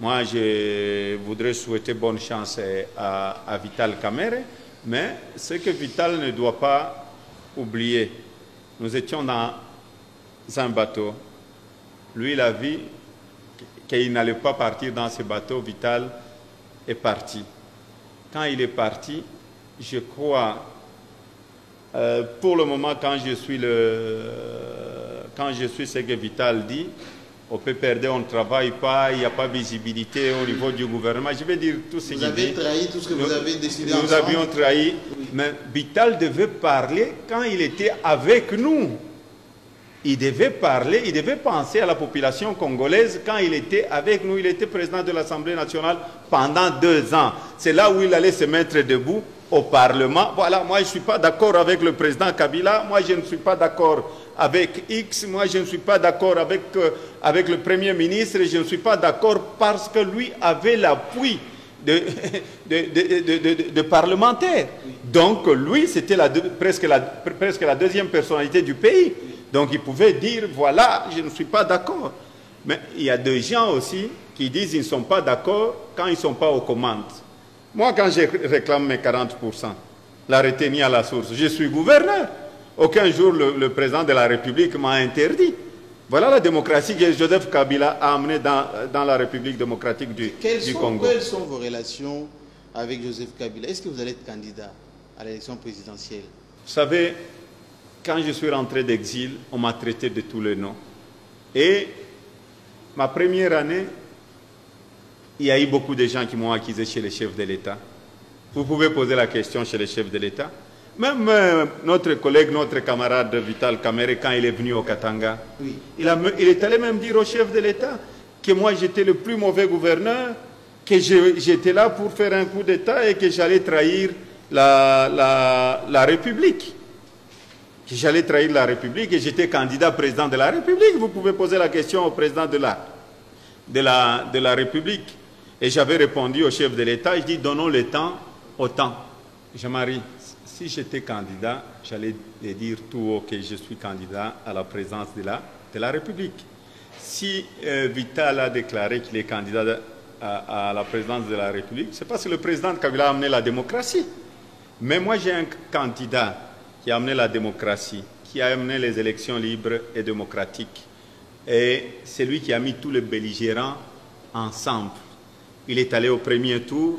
Moi, je voudrais souhaiter bonne chance à Vital Kamerhe, mais ce que Vital ne doit pas oublier, nous étions dans un bateau. Lui, il a vu qu'il n'allait pas partir dans ce bateau. Vital est parti. Quand il est parti, je crois, pour le moment, quand je suis ce que Vital dit, au PPRD, on ne travaille pas, il n'y a pas de visibilité au niveau du gouvernement. Je vais dire tout ce qu'il dit. Vous avez trahi tout ce que vous avez décidé ensemble. Nous avions trahi, oui. Mais Vital devait parler quand il était avec nous. Il devait parler, il devait penser à la population congolaise quand il était avec nous. Il était président de l'Assemblée nationale pendant 2 ans. C'est là où il allait se mettre debout au Parlement. Voilà, moi je ne suis pas d'accord avec le président Kabila, moi je ne suis pas d'accord avec X, moi je ne suis pas d'accord avec le Premier ministre, je ne suis pas d'accord parce que lui avait l'appui de parlementaires. Donc lui, c'était presque la deuxième personnalité du pays. Donc il pouvait dire, voilà, je ne suis pas d'accord. Mais il y a des gens aussi qui disent qu'ils ne sont pas d'accord quand ils ne sont pas aux commandes. Moi, quand je réclame mes 40%, la retenue à la source, je suis gouverneur. Aucun jour, le président de la République m'a interdit. Voilà la démocratie que Joseph Kabila a amenée dans la République démocratique du Congo. Quelles sont vos relations avec Joseph Kabila? Est-ce que vous allez être candidat à l'élection présidentielle? Vous savez, quand je suis rentré d'exil, on m'a traité de tous les noms. Et ma première année, il y a eu beaucoup de gens qui m'ont accusé chez les chefs de l'État. Vous pouvez poser la question chez les chefs de l'État. Même notre collègue, notre camarade Vital Kamerhe, quand il est venu au Katanga, oui. il est allé même dire au chef de l'État que moi j'étais le plus mauvais gouverneur, que j'étais là pour faire un coup d'État et que j'allais trahir la République. Que j'allais trahir la République et j'étais candidat président de la République. Vous pouvez poser la question au président de la République. Et j'avais répondu au chef de l'État, je dis donnons le temps au temps. Jean-Marie, si j'étais candidat, j'allais dire tout haut que je suis candidat à la présidence de la République. Si Vital a déclaré qu'il est candidat à la présidence de la République, c'est parce que le président Kabila a amené la démocratie. Mais moi j'ai un candidat qui a amené la démocratie, qui a amené les élections libres et démocratiques. Et c'est lui qui a mis tous les belligérants ensemble. Il est allé au premier tour,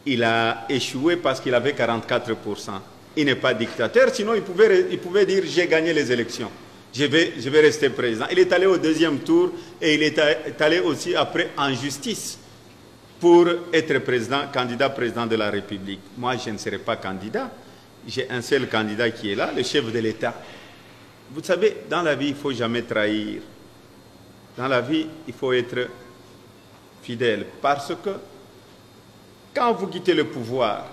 il a échoué parce qu'il avait 44%. Il n'est pas dictateur, sinon il pouvait dire j'ai gagné les élections, je vais rester président. Il est allé au deuxième tour et il est allé aussi après en justice pour être candidat président de la République. Moi je ne serai pas candidat, j'ai un seul candidat qui est là, le chef de l'État. Vous savez, dans la vie il ne faut jamais trahir. Dans la vie il faut être fidèle, parce que quand vous quittez le pouvoir,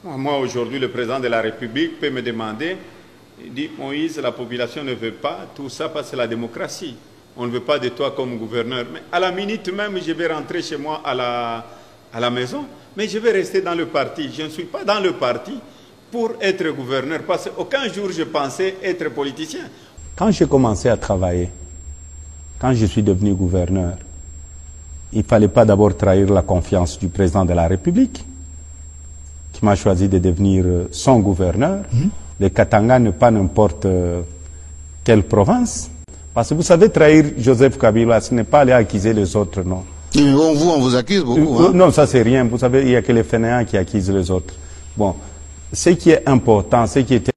moi aujourd'hui le président de la République peut me demander, il dit Moïse, la population ne veut pas, tout ça parce que c'est la démocratie, on ne veut pas de toi comme gouverneur, mais à la minute même je vais rentrer chez moi à la maison, mais je vais rester dans le parti, je ne suis pas dans le parti pour être gouverneur, parce qu'aucun jour je pensais être politicien. Quand j'ai commencé à travailler, quand je suis devenu gouverneur, il ne fallait pas d'abord trahir la confiance du président de la République, qui m'a choisi de devenir son gouverneur. Le Katanga n'est pas n'importe quelle province. Parce que vous savez, trahir Joseph Kabila, ce n'est pas aller accuser les autres, non. Mais on vous accuse beaucoup. Hein? Non, ça c'est rien. Vous savez, il n'y a que les fainéants qui accusent les autres. Bon, ce qui est important, ce qui était